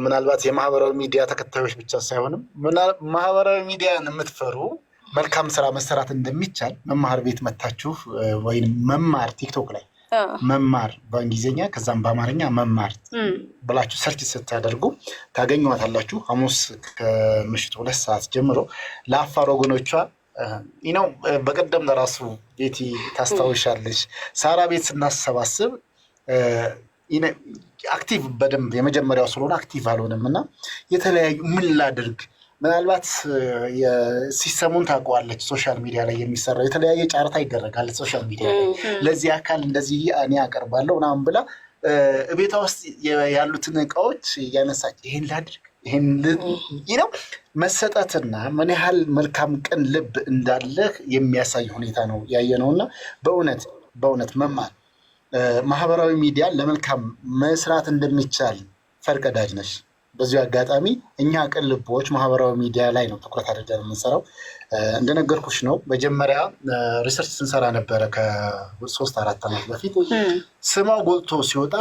ምናልባት የማህበራዊ ሚዲያ ተከታዮች ብቻ ሳይሆንም ማህበራዊ ሚዲያን የምትፈሩ መልካም ስራ መሰራት እንደሚቻል መማር ቤት መታችሁ ወይም መማር ቲክቶክ ላይ መማር በእንግሊዝኛ ከዛም በአማርኛ መማር ብላችሁ ሰርች ስታደርጉ ታገኟታላችሁ። ሐሙስ ከምሽቱ 2 ሰዓት ጀምሮ ለአፋር ወገኖቿ ነው። በቀደም ለራሱ ቤቲ ታስታውሻለች፣ ሳራ ቤት ስናሰባስብ አክቲቭ በደንብ የመጀመሪያው ስለሆነ አክቲቭ አልሆነም እና የተለያዩ ምን ላድርግ ምናልባት ሲስተሙን ታውቀዋለች። ሶሻል ሚዲያ ላይ የሚሰራው የተለያየ ጨረታ ይደረጋል ሶሻል ሚዲያ ላይ ለዚህ አካል እንደዚህ እኔ አቀርባለሁ ምናምን ብላ ቤቷ ውስጥ ያሉትን እቃዎች እያነሳች ይሄን ላድርግ ይሄን ነው መሰጠትና ምን ያህል መልካም ቅን ልብ እንዳለህ የሚያሳይ ሁኔታ ነው ያየነውና በእውነት መማር ማህበራዊ ሚዲያ ለመልካም መስራት እንደሚቻል ፈርቀዳጅ ነሽ። በዚሁ አጋጣሚ እኛ ቅን ልቦች ማህበራዊ ሚዲያ ላይ ነው ትኩረት አድርገን የምንሰራው። እንደነገርኩሽ ነው መጀመሪያ ሪሰርች ስንሰራ ነበረ ከ3-4 ዓመት በፊት። ስማው ጎልቶ ሲወጣ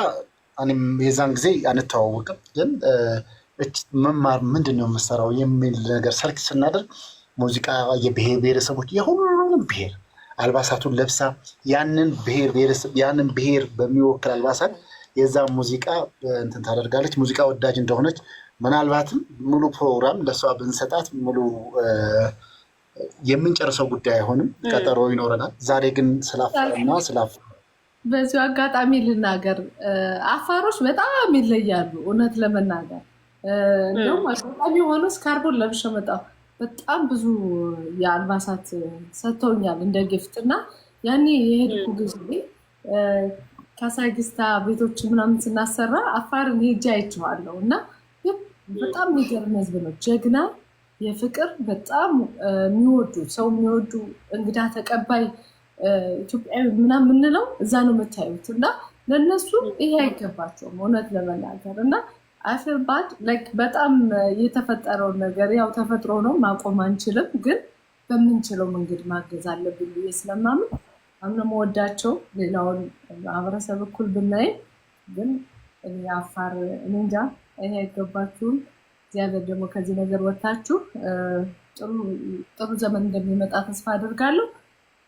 እኔም የዛን ጊዜ አንተዋወቅም፣ ግን መማር ምንድን ነው የምሰራው የሚል ነገር ሰርች ስናደርግ ሙዚቃ የብሔር ብሔረሰቦች የሁሉንም ብሔር አልባሳቱን ለብሳ ያንን ብሔር በሚወክል አልባሳት የዛ ሙዚቃ እንትን ታደርጋለች። ሙዚቃ ወዳጅ እንደሆነች ምናልባትም ሙሉ ፕሮግራም ለሷ ብንሰጣት ሙሉ የምንጨርሰው ጉዳይ አይሆንም፣ ቀጠሮ ይኖረናል። ዛሬ ግን ስላፋርና በዚሁ አጋጣሚ ልናገር፣ አፋሮች በጣም ይለያሉ። እውነት ለመናገር እንደውም አጋጣሚ ሆኖ ስካርቦን ለብሼ መጣሁ። በጣም ብዙ የአልባሳት ሰጥተውኛል እንደ ጊፍት እና ያኔ የሄድኩ ጊዜ ካሳጊስታ ቤቶች ምናምን ስናሰራ አፋርን ሄጄ አይቼዋለሁ እና በጣም የሚገርም ህዝብ ነው። ጀግና፣ የፍቅር በጣም የሚወዱ ሰው የሚወዱ እንግዳ ተቀባይ ኢትዮጵያዊ ምናምን የምንለው እዛ ነው የምታዩት እና ለእነሱ ይሄ አይገባቸውም እውነት ለመናገር እና አይፈርባድ በጣም የተፈጠረውን ነገር ያው ተፈጥሮ ነው ማቆም አንችልም፣ ግን በምንችለው መንገድ ማገዝ አለብን ብዬ ስለማምን አሁን መወዳቸው ሌላውን ማህበረሰብ እኩል ብናይ ግን አፋር እንጃ ይሄ አይገባችሁም። እግዚአብሔር ደግሞ ከዚህ ነገር ወጣችሁ ጥሩ ዘመን እንደሚመጣ ተስፋ አድርጋለሁ።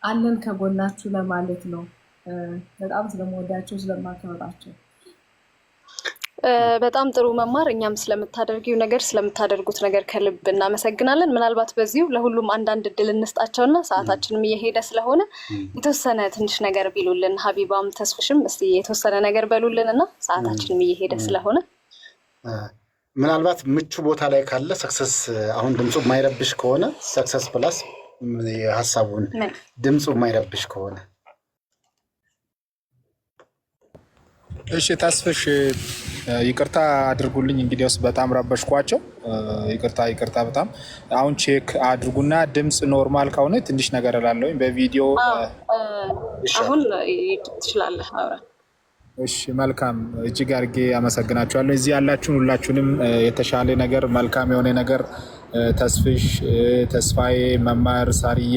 አለን ከጎናችሁ ለማለት ነው። በጣም ስለመወዳቸው ስለማከብራቸው በጣም ጥሩ መማር። እኛም ስለምታደርጉት ነገር ከልብ እናመሰግናለን። ምናልባት በዚሁ ለሁሉም አንዳንድ እድል እንስጣቸውና ሰዓታችንም እየሄደ ስለሆነ የተወሰነ ትንሽ ነገር ቢሉልን፣ ሀቢባም ተስፍሽም እስቲ የተወሰነ ነገር በሉልንና ሰዓታችንም እየሄደ ስለሆነ ምናልባት ምቹ ቦታ ላይ ካለ ሰክሰስ አሁን ድምፁ የማይረብሽ ከሆነ ሰክሰስ ፕላስ ሀሳቡን ድምፁ የማይረብሽ ከሆነ እሺ ተስፍሽ ይቅርታ አድርጉልኝ እንግዲያውስ በጣም ረበሽኳቸው። ይቅርታ በጣም አሁን ቼክ አድርጉና ድምፅ ኖርማል ከሆነ ትንሽ ነገር እላለሁኝ በቪዲዮ አሁን ትችላለህ። እሺ መልካም፣ እጅግ አድርጌ አመሰግናችኋለሁ። እዚህ ያላችሁን ሁላችሁንም የተሻለ ነገር መልካም የሆነ ነገር ተስፍሽ፣ ተስፋዬ፣ መማር፣ ሳርዬ፣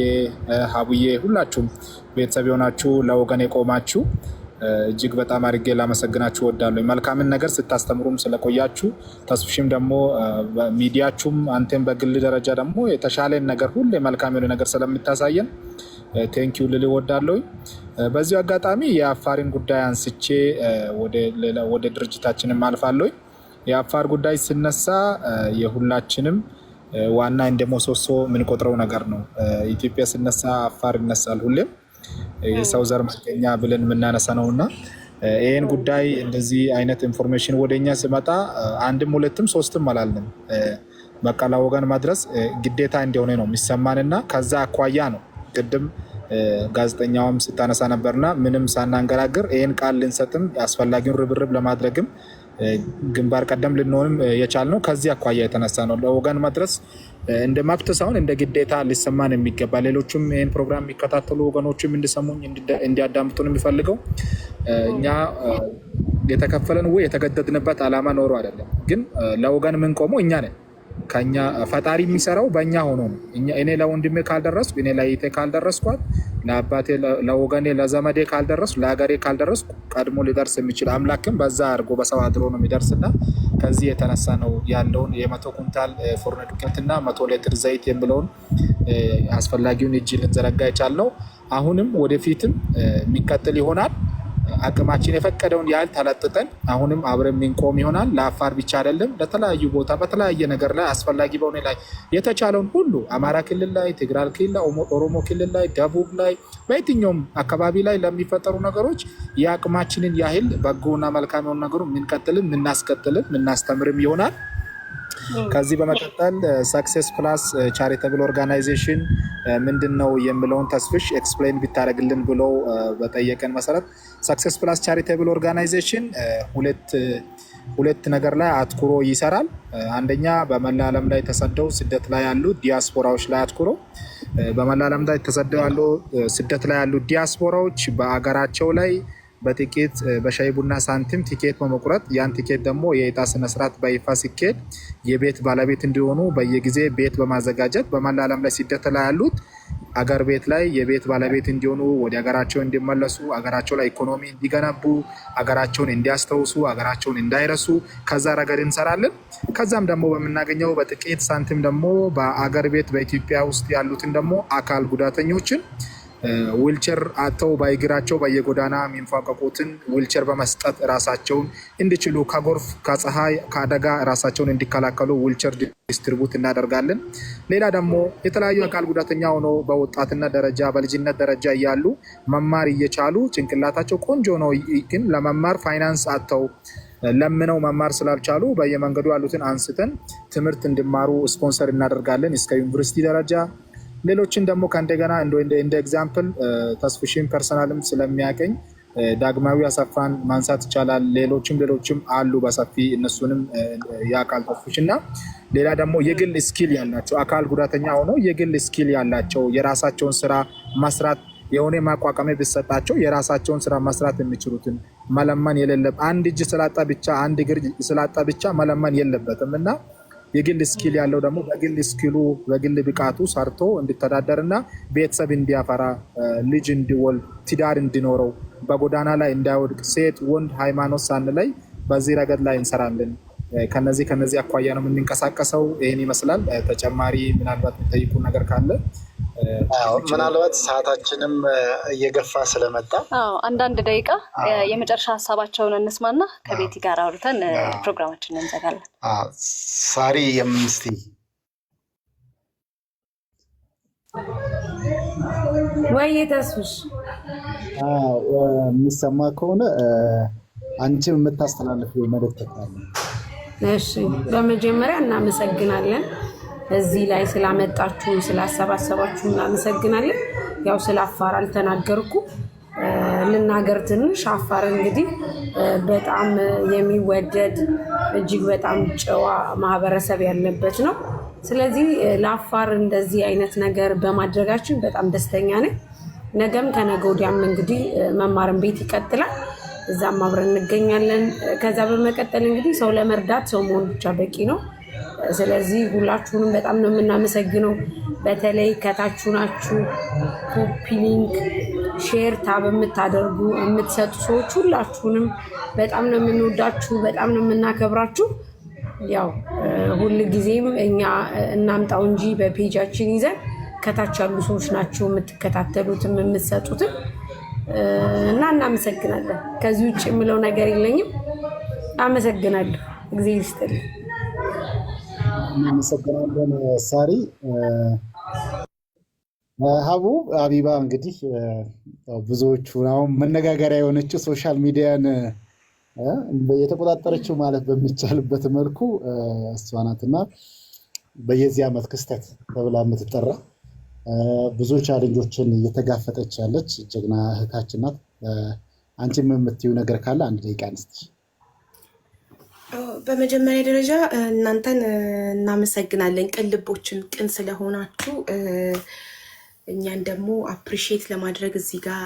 ሀቡዬ ሁላችሁም ቤተሰብ የሆናችሁ ለወገን የቆማችሁ እጅግ በጣም አድርጌ ላመሰግናችሁ እወዳለሁ። መልካምን ነገር ስታስተምሩም ስለቆያችሁ ተስፍሽም ደግሞ ሚዲያችሁም አንተም በግል ደረጃ ደግሞ የተሻለን ነገር ሁሌ መልካም የሆነ ነገር ስለምታሳየን ቴንኪው ልል እወዳለሁ። በዚሁ አጋጣሚ የአፋርን ጉዳይ አንስቼ ወደ ድርጅታችንም አልፋለሁ። የአፋር ጉዳይ ሲነሳ የሁላችንም ዋና እንደ ምሰሶ የምንቆጥረው ነገር ነው። ኢትዮጵያ ሲነሳ አፋር ይነሳል ሁሌም የሰው ዘር መገኛ ብለን የምናነሳ ነው እና ይህን ጉዳይ እንደዚህ አይነት ኢንፎርሜሽን ወደኛ ሲመጣ አንድም ሁለትም ሶስትም አላልንም። በቃ ለወገን ማድረስ ግዴታ እንደሆነ ነው የሚሰማንና ከዛ አኳያ ነው ቅድም ጋዜጠኛውም ስታነሳ ነበርና ምንም ሳናንገራግር ይህን ቃል ልንሰጥም አስፈላጊውን ርብርብ ለማድረግም ግንባር ቀደም ልንሆንም የቻልነው ከዚህ አኳያ የተነሳ ነው። ለወገን መድረስ እንደ መብት ሳይሆን እንደ ግዴታ ሊሰማን የሚገባ ሌሎችም ይህን ፕሮግራም የሚከታተሉ ወገኖችም እንዲሰሙኝ እንዲያዳምጡን የሚፈልገው እኛ የተከፈለን ወይ የተገደድንበት ዓላማ ኖሮ አይደለም። ግን ለወገን የምንቆመው እኛ ነን። ከኛ ፈጣሪ የሚሰራው በእኛ ሆኖ ነው። እኔ ለወንድሜ ካልደረስኩ እኔ ለይቴ ካልደረስኳት ለአባቴ ለወገኔ ለዘመዴ ካልደረስኩ ለሀገሬ ካልደረስኩ ቀድሞ ሊደርስ የሚችል አምላክም በዛ አድርጎ በሰው አድሮ ነው የሚደርስና ከዚህ የተነሳ ነው ያለውን የ100 ኩንታል ፉርኖ ዱቄትና 100 ሊትር ዘይት የሚለውን አስፈላጊውን እጅ ልንዘረጋ የቻልነው። አሁንም ወደፊትም የሚቀጥል ይሆናል። አቅማችን የፈቀደውን ያህል ተለጥጠን አሁንም አብረን የምንቆም ይሆናል። ለአፋር ብቻ አይደለም፣ ለተለያዩ ቦታ በተለያየ ነገር ላይ አስፈላጊ በሆነ ላይ የተቻለውን ሁሉ አማራ ክልል ላይ፣ ትግራይ ክልል ላይ፣ ኦሮሞ ክልል ላይ፣ ደቡብ ላይ በየትኛውም አካባቢ ላይ ለሚፈጠሩ ነገሮች የአቅማችንን ያህል በጎና መልካም የሆኑ ነገሩ የምንቀጥልም የምናስቀጥልም የምናስተምርም ይሆናል። ከዚህ በመቀጠል ሰክሴስ ፕላስ ቻሪታብል ኦርጋናይዜሽን ምንድን ነው የሚለውን ተስፍሽ ኤክስፕሌን ቢታደርግልን ብሎ በጠየቀን መሰረት ሰክሴስ ፕላስ ቻሪታብል ኦርጋናይዜሽን ሁለት ነገር ላይ አትኩሮ ይሰራል። አንደኛ በመላ ዓለም ላይ ተሰደው ስደት ላይ ያሉ ዲያስፖራዎች ላይ አትኩሮ በመላ ዓለም ላይ ተሰደው ያሉ ስደት ላይ ያሉ ዲያስፖራዎች በአገራቸው ላይ በጥቂት በሻይ ቡና ሳንቲም ቲኬት በመቁረጥ ያን ቲኬት ደግሞ የዕጣ ስነስርዓት በይፋ ሲካሄድ የቤት ባለቤት እንዲሆኑ በየጊዜ ቤት በማዘጋጀት በመላ ዓለም ላይ ስደት ላይ ያሉት አገር ቤት ላይ የቤት ባለቤት እንዲሆኑ ወደ ሀገራቸው እንዲመለሱ አገራቸው ላይ ኢኮኖሚ እንዲገነቡ አገራቸውን እንዲያስተውሱ አገራቸውን እንዳይረሱ ከዛ ረገድ እንሰራለን። ከዛም ደግሞ በምናገኘው በጥቂት ሳንቲም ደግሞ በአገር ቤት በኢትዮጵያ ውስጥ ያሉትን ደግሞ አካል ጉዳተኞችን ዊልቸር አጥተው በእግራቸው በየጎዳና የሚንፏቀቁትን ዊልቸር በመስጠት ራሳቸውን እንዲችሉ ከጎርፍ ከፀሐይ ከአደጋ ራሳቸውን እንዲከላከሉ ዊልቸር ዲስትሪቡት እናደርጋለን። ሌላ ደግሞ የተለያዩ አካል ጉዳተኛ ሆኖ በወጣትነት ደረጃ በልጅነት ደረጃ እያሉ መማር እየቻሉ ጭንቅላታቸው ቆንጆ ነው፣ ግን ለመማር ፋይናንስ አጥተው ለምነው መማር ስላልቻሉ በየመንገዱ ያሉትን አንስተን ትምህርት እንዲማሩ ስፖንሰር እናደርጋለን እስከ ዩኒቨርሲቲ ደረጃ። ሌሎችን ደግሞ ከእንደገና እንደ ኤግዛምፕል ተስፍሽን ፐርሰናልም ስለሚያቀኝ ዳግማዊ አሰፋን ማንሳት ይቻላል። ሌሎችም አሉ በሰፊ እነሱንም የአካል ተስፍሽ እና ሌላ ደግሞ የግል ስኪል ያላቸው አካል ጉዳተኛ ሆነው የግል ስኪል ያላቸው የራሳቸውን ስራ መስራት የሆነ ማቋቋሚያ ቢሰጣቸው የራሳቸውን ስራ መስራት የሚችሉትን መለመን የሌለበት አንድ እጅ ስላጣ ብቻ አንድ እግር ስላጣ ብቻ መለመን የለበትም እና የግል ስኪል ያለው ደግሞ በግል ስኪሉ በግል ብቃቱ ሰርቶ እንዲተዳደርና ቤተሰብ እንዲያፈራ ልጅ እንዲወልድ ትዳር እንዲኖረው በጎዳና ላይ እንዳይወድቅ ሴት ወንድ ሃይማኖት ሳንለይ በዚህ ረገድ ላይ እንሰራለን። ከነዚህ አኳያ ነው የምንንቀሳቀሰው። ይህን ይመስላል። ተጨማሪ ምናልባት የሚጠይቁ ነገር ካለ ምናልባት ሰዓታችንም እየገፋ ስለመጣ አንዳንድ ደቂቃ የመጨረሻ ሀሳባቸውን እንስማና ከቤቲ ጋር አውርተን ፕሮግራማችንን እንዘጋለን። ሳሪ የምስቲ ወይ ተስፍሽ የሚሰማ ከሆነ አንቺም የምታስተላልፊው መልዕክት ካለ? እሺ፣ በመጀመሪያ እናመሰግናለን እዚህ ላይ ስላመጣችሁ ስላሰባሰባችሁ እናመሰግናለን። ያው ስለ አፋር አልተናገርኩ ልናገር ትንሽ። አፋር እንግዲህ በጣም የሚወደድ እጅግ በጣም ጨዋ ማህበረሰብ ያለበት ነው። ስለዚህ ለአፋር እንደዚህ አይነት ነገር በማድረጋችን በጣም ደስተኛ ነኝ። ነገም ከነገ ወዲያም እንግዲህ መማርን ቤት ይቀጥላል፣ እዛም አብረን እንገኛለን። ከዛ በመቀጠል እንግዲህ ሰው ለመርዳት ሰው መሆን ብቻ በቂ ነው። ስለዚህ ሁላችሁንም በጣም ነው የምናመሰግነው። በተለይ ከታች ናችሁ ኮፒ ሊንክ ሼር ታብ የምታደርጉ የምትሰጡ ሰዎች ሁላችሁንም በጣም ነው የምንወዳችሁ፣ በጣም ነው የምናከብራችሁ። ያው ሁል ጊዜም እኛ እናምጣው እንጂ በፔጃችን ይዘን ከታች ያሉ ሰዎች ናቸው የምትከታተሉትም የምትሰጡትም እና እናመሰግናለን። ከዚህ ውጭ የምለው ነገር የለኝም። አመሰግናለሁ። እግዚአብሔር ይስጥልኝ። እናመሰግናለን ሳሪ። ሀቡ አቢባ እንግዲህ ብዙዎቹ አሁን መነጋገሪያ የሆነችው ሶሻል ሚዲያን የተቆጣጠረችው ማለት በሚቻልበት መልኩ እሷ ናትና በየዚህ ዓመት ክስተት ተብላ የምትጠራ ብዙ ቻሌንጆችን እየተጋፈጠች ያለች ጀግና እህታችን ናት። አንቺም የምትይው ነገር ካለ አንድ ደቂቃ አንስቲ። በመጀመሪያ ደረጃ እናንተን እናመሰግናለን። ቅን ልቦችን ቅን ስለሆናችሁ እኛን ደግሞ አፕሪሺየት ለማድረግ እዚህ ጋር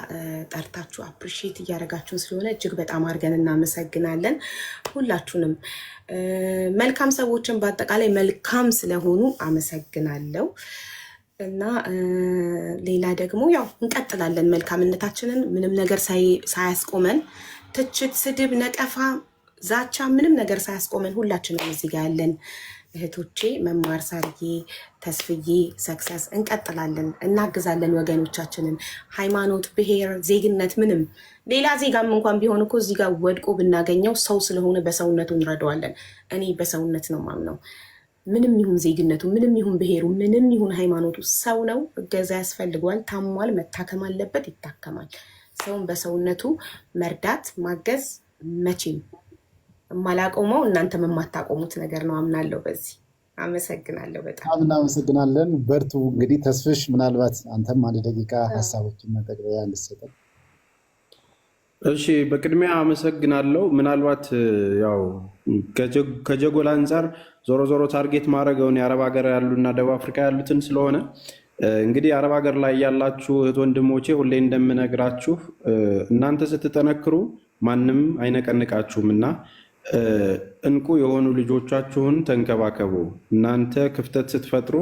ጠርታችሁ አፕሪሺየት እያደረጋችሁን ስለሆነ እጅግ በጣም አድርገን እናመሰግናለን። ሁላችሁንም መልካም ሰዎችን በአጠቃላይ መልካም ስለሆኑ አመሰግናለሁ። እና ሌላ ደግሞ ያው እንቀጥላለን መልካምነታችንን ምንም ነገር ሳያስቆመን ትችት፣ ስድብ፣ ነቀፋ፣ ዛቻ ምንም ነገር ሳያስቆመን ሁላችንም እዚህ ጋር ያለን እህቶቼ መማር፣ ሳርዬ፣ ተስፍዬ፣ ሰክሰስ እንቀጥላለን፣ እናግዛለን ወገኖቻችንን። ሃይማኖት፣ ብሔር፣ ዜግነት ምንም ሌላ ዜጋም እንኳን ቢሆን እኮ እዚህ ጋር ወድቆ ብናገኘው ሰው ስለሆነ በሰውነቱ እንረዳዋለን። እኔ በሰውነት ነው ማምነው። ምንም ይሁን ዜግነቱ፣ ምንም ይሁን ብሔሩ፣ ምንም ይሁን ሃይማኖቱ ሰው ነው። እገዛ ያስፈልገዋል። ታሟል፣ መታከም አለበት፣ ይታከማል። ሰውን በሰውነቱ መርዳት ማገዝ መቼም የማላቆመው እናንተም የማታቆሙት ነገር ነው አምናለሁ። በዚህ አመሰግናለሁ። በጣም እናመሰግናለን። በርቱ። እንግዲህ ተስፍሽ ምናልባት አንተም አንድ ደቂቃ ሀሳቦችን መጠቅለያ እንድትሰጠን። እሺ፣ በቅድሚያ አመሰግናለሁ። ምናልባት ያው ከጀጎል አንጻር ዞሮ ዞሮ ታርጌት ማድረገውን የአረብ ሀገር ያሉና ደቡብ አፍሪካ ያሉትን ስለሆነ እንግዲህ አረብ ሀገር ላይ ያላችሁ እህት ወንድሞቼ ሁሌ እንደምነግራችሁ እናንተ ስትጠነክሩ ማንም አይነቀንቃችሁም እና እንቁ የሆኑ ልጆቻችሁን ተንከባከቡ። እናንተ ክፍተት ስትፈጥሩ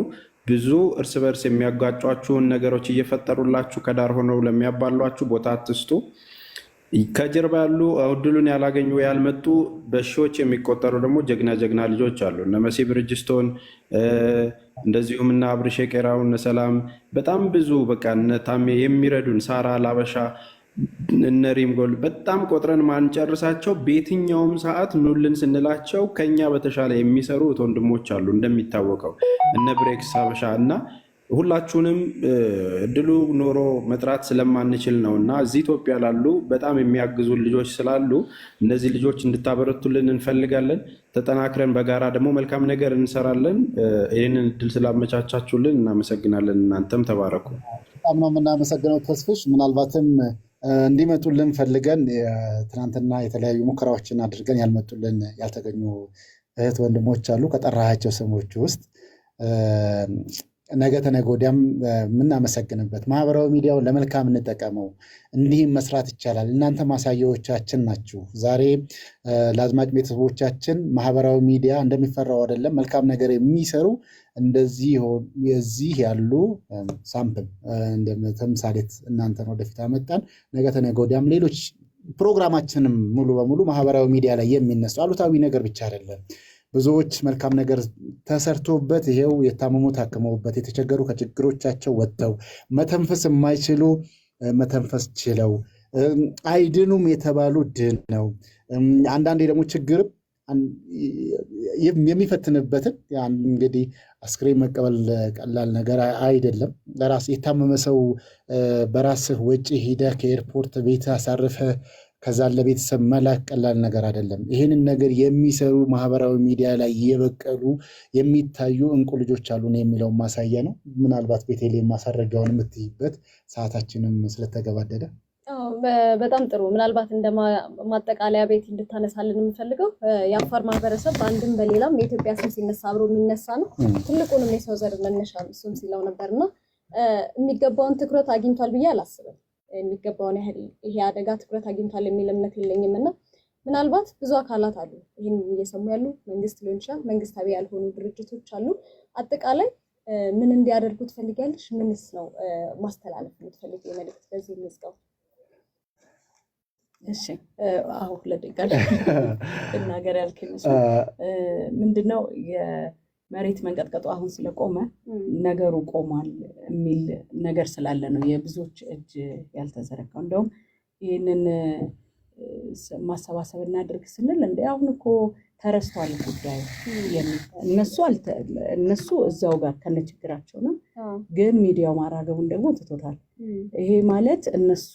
ብዙ እርስ በርስ የሚያጋጯችሁን ነገሮች እየፈጠሩላችሁ ከዳር ሆነው ለሚያባሏችሁ ቦታ አትስጡ። ከጀርባ ያሉ እድሉን ያላገኙ ያልመጡ በሺዎች የሚቆጠሩ ደግሞ ጀግና ልጆች አሉ። እነ መሲ ብርጅስቶን እንደዚሁም እና አብርሽ ቄራው፣ እነ ሰላም በጣም ብዙ በቃ እነ ታሜ የሚረዱን ሳራ ላበሻ እነ ሪምጎል በጣም ቆጥረን ማንጨርሳቸው በየትኛውም ሰዓት ኑልን ስንላቸው ከኛ በተሻለ የሚሰሩ ወንድሞች አሉ። እንደሚታወቀው እነ ብሬክስ ሀበሻ እና ሁላችሁንም እድሉ ኖሮ መጥራት ስለማንችል ነው እና እዚህ ኢትዮጵያ ላሉ በጣም የሚያግዙ ልጆች ስላሉ እነዚህ ልጆች እንድታበረቱልን እንፈልጋለን። ተጠናክረን በጋራ ደግሞ መልካም ነገር እንሰራለን። ይህንን እድል ስላመቻቻችሁልን እናመሰግናለን። እናንተም ተባረኩ። በጣም ነው የምናመሰግነው ተስፍሽ። ምናልባትም እንዲመጡልን ፈልገን ትናንትና የተለያዩ ሙከራዎችን አድርገን ያልመጡልን ያልተገኙ እህት ወንድሞች አሉ ከጠራሃቸው ስሞች ውስጥ ነገ ተነገ ወዲያም የምናመሰግንበት ማህበራዊ ሚዲያውን ለመልካም እንጠቀመው። እንዲህም መስራት ይቻላል። እናንተ ማሳያዎቻችን ናችሁ። ዛሬ ለአዝማጭ ቤተሰቦቻችን ማህበራዊ ሚዲያ እንደሚፈራው አይደለም። መልካም ነገር የሚሰሩ እንደዚህ ያሉ ሳምፕል ተምሳሌት እናንተን ወደፊት አመጣን። ነገ ተነገ ወዲያም ሌሎች ፕሮግራማችንም ሙሉ በሙሉ ማህበራዊ ሚዲያ ላይ የሚነሱ አሉታዊ ነገር ብቻ አይደለም። ብዙዎች መልካም ነገር ተሰርቶበት ይሄው የታመሙ ታክመውበት፣ የተቸገሩ ከችግሮቻቸው ወጥተው፣ መተንፈስ የማይችሉ መተንፈስ ችለው፣ አይድኑም የተባሉ ድነው፣ አንዳንዴ ደግሞ ችግር የሚፈትንበትን እንግዲህ አስክሬን መቀበል ቀላል ነገር አይደለም። ለራስ የታመመ ሰው በራስህ ወጪ ሂደህ ከኤርፖርት ቤት አሳርፈህ ከዛ ለቤተሰብ መላክ ቀላል ነገር አይደለም። ይህንን ነገር የሚሰሩ ማህበራዊ ሚዲያ ላይ የበቀሉ የሚታዩ እንቁ ልጆች አሉን የሚለውን ማሳያ ነው። ምናልባት ቤቴሌም ማሳረጊያውን የምትይበት ሰዓታችንም ስለተገባደደ በጣም ጥሩ። ምናልባት እንደ ማጠቃለያ ቤት እንድታነሳልን የምፈልገው የአፋር ማህበረሰብ በአንድም በሌላም የኢትዮጵያ ስም ሲነሳ አብሮ የሚነሳ ነው። ትልቁንም የሰው ዘር መነሻ እሱም ሲለው ነበርና የሚገባውን ትኩረት አግኝቷል ብዬ አላስብም። የሚገባውን ያህል ይሄ አደጋ ትኩረት አግኝቷል የሚል እምነት የለኝም እና ምናልባት ብዙ አካላት አሉ ይህን እየሰሙ ያሉ፣ መንግስት ሊሆን ይችላል፣ መንግስታዊ ያልሆኑ ድርጅቶች አሉ። አጠቃላይ ምን እንዲያደርጉ ትፈልጊያለሽ? ምንስ ነው ማስተላለፍ የምትፈልጊው መልዕክት በዚህ እንዝጋው? እሺ አሁን ለደቂቃ እናገር ያልከኝ ምንድነው የመሬት መንቀጥቀጡ አሁን ስለቆመ ነገሩ ቆሟል የሚል ነገር ስላለ ነው የብዙዎች እጅ ያልተዘረጋው። እንደውም ይህንን ማሰባሰብ እናድርግ ስንል እንደ አሁን እኮ ተረስቷል ጉዳዩ። እነሱ እዛው ጋር ከነችግራቸው ነው፣ ግን ሚዲያው ማራገቡን ደግሞ ትቶታል። ይሄ ማለት እነሱ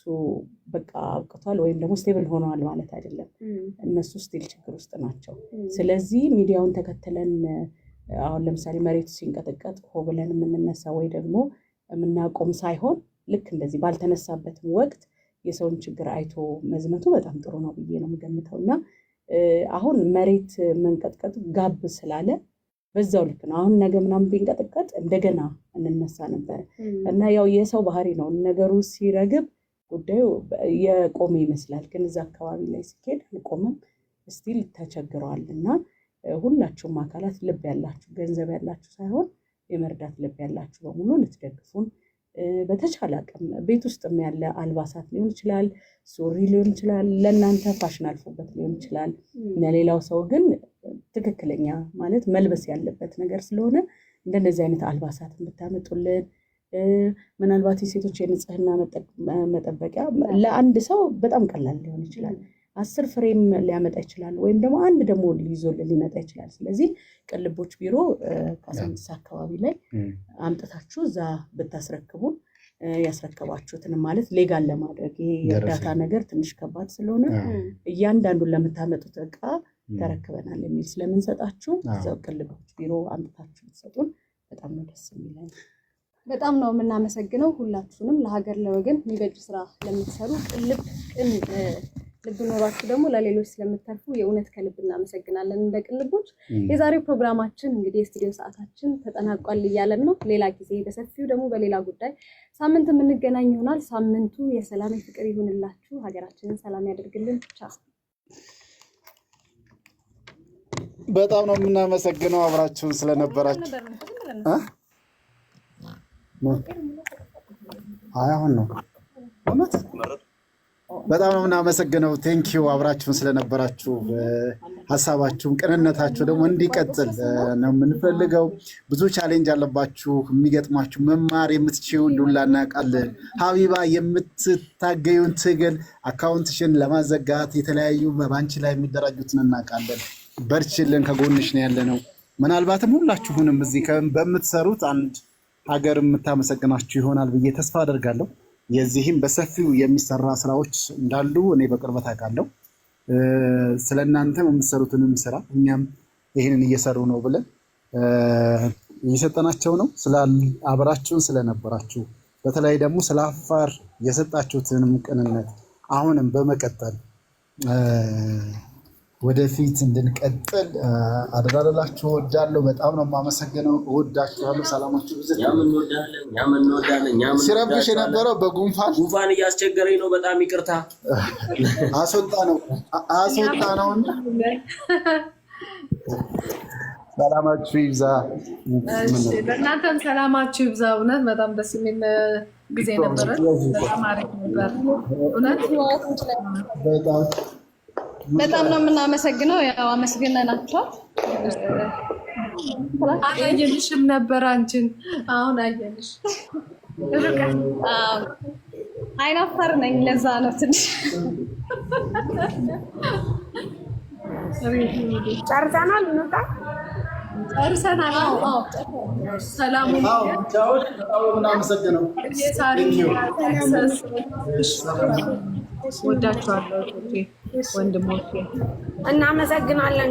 በቃ አብቅቷል ወይም ደግሞ ስቴብል ሆነዋል ማለት አይደለም። እነሱ ስቲል ችግር ውስጥ ናቸው። ስለዚህ ሚዲያውን ተከትለን አሁን ለምሳሌ መሬቱ ሲንቀጠቀጥ ሆ ብለን የምንነሳ ወይ ደግሞ የምናቆም ሳይሆን ልክ እንደዚህ ባልተነሳበትም ወቅት የሰውን ችግር አይቶ መዝመቱ በጣም ጥሩ ነው ብዬ ነው የምገምተው። እና አሁን መሬት መንቀጥቀጡ ጋብ ስላለ በዛው ልክ ነው። አሁን ነገ ምናምን ቢንቀጥቀጥ እንደገና እንነሳ ነበር እና ያው የሰው ባህሪ ነው። ነገሩ ሲረግብ ጉዳዩ የቆመ ይመስላል፣ ግን እዛ አካባቢ ላይ ሲኬድ አልቆመም፣ ስቲል ተቸግረዋል። እና ሁላችሁም አካላት ልብ ያላችሁ ገንዘብ ያላችሁ ሳይሆን የመርዳት ልብ ያላችሁ በሙሉ ልትደግፉን በተቻለ አቅም ቤት ውስጥም ያለ አልባሳት ሊሆን ይችላል፣ ሱሪ ሊሆን ይችላል፣ ለእናንተ ፋሽን አልፎበት ሊሆን ይችላል። ለሌላው ሰው ግን ትክክለኛ ማለት መልበስ ያለበት ነገር ስለሆነ እንደነዚህ አይነት አልባሳት ብታመጡልን ምናልባት የሴቶች የንጽህና መጠበቂያ ለአንድ ሰው በጣም ቀላል ሊሆን ይችላል። 10 ፍሬም ሊያመጣ ይችላል፣ ወይም ደግሞ አንድ ደግሞ ሊይዞልን ሊመጣ ይችላል። ስለዚህ ቅልቦች ቢሮ ካሳንቺስ አካባቢ ላይ አምጥታችሁ እዛ ብታስረክቡን ያስረከባችሁትን ማለት ሌጋል ለማድረግ ይሄ የእርዳታ ነገር ትንሽ ከባድ ስለሆነ እያንዳንዱን ለምታመጡት እቃ ተረክበናል የሚል ስለምንሰጣችሁ እዛው ቅልቦች ቢሮ አምጥታችሁ ብትሰጡን በጣም ነው ደስ የሚለኝ። በጣም ነው የምናመሰግነው ሁላችሁንም ለሀገር ለወገን የሚበጅ ስራ ለምትሰሩ ቅልብ ቅን ልብ ኖራችሁ ደግሞ ለሌሎች ስለምትተርፉ የእውነት ከልብ እናመሰግናለን። እንደ ቅልቦች የዛሬው ፕሮግራማችን እንግዲህ የስቱዲዮ ሰዓታችን ተጠናቋል እያለን ነው። ሌላ ጊዜ በሰፊው ደግሞ በሌላ ጉዳይ ሳምንት የምንገናኝ ይሆናል። ሳምንቱ የሰላም የፍቅር ይሁንላችሁ። ሀገራችንን ሰላም ያደርግልን። ቻው። በጣም ነው የምናመሰግነው አብራችሁን ስለነበራችሁ። አሁን ነው እውነት በጣም ነው የምናመሰግነው። ቴንኪዩ አብራችሁን ስለነበራችሁ ሀሳባችሁም ቅንነታችሁ ደግሞ እንዲቀጥል ነው የምንፈልገው። ብዙ ቻሌንጅ አለባችሁ የሚገጥማችሁ መማር የምትችይው ዱላ እናውቃለን። ሀቢባ የምትታገዩን ትግል አካውንትሽን ለማዘጋት የተለያዩ በባንቺ ላይ የሚደራጁትን እናውቃለን። በርችልን፣ ከጎንሽ ነው ያለ ነው። ምናልባትም ሁላችሁንም እዚህ በምትሰሩት አንድ ሀገር የምታመሰግናችሁ ይሆናል ብዬ ተስፋ አደርጋለሁ። የዚህም በሰፊው የሚሰራ ስራዎች እንዳሉ እኔ በቅርበት አውቃለሁ። ስለእናንተም የምትሰሩትንም ስራ እኛም ይህንን እየሰሩ ነው ብለን እየሰጠናቸው ነው። አብራችሁን ስለነበራችሁ በተለይ ደግሞ ስለ አፋር የሰጣችሁትንም ቅንነት አሁንም በመቀጠል ወደፊት እንድንቀጥል አደራላችሁ እወዳለሁ። በጣም ነው የማመሰግነው። እወዳችኋለሁ። ሰላማችሁ ብዝት። ሲረብሽ የነበረው በጉንፋን እያስቸገረኝ ነው። በጣም ይቅርታ። አስወጣ ነው። ሰላማችሁ ይብዛ። በእናንተም ሰላማችሁ ይብዛ። እውነት በጣም ደስ የሚል ጊዜ ነበረ። በጣም አሪፍ ነበር እውነት በጣም ነው የምናመሰግነው። ያው አመስግነናቸዋል። አላየንሽም ነበር አንቺን፣ አሁን አየንሽ። አይናፋር ነኝ፣ ለዛ ነው ትንሽ። ጨርሰናል። እንውጣ። ጨርሰናል። ሰላሙ እናመሰግነው። ወዳችኋለሁ ወንድሞቼ፣ እናመሰግናለን።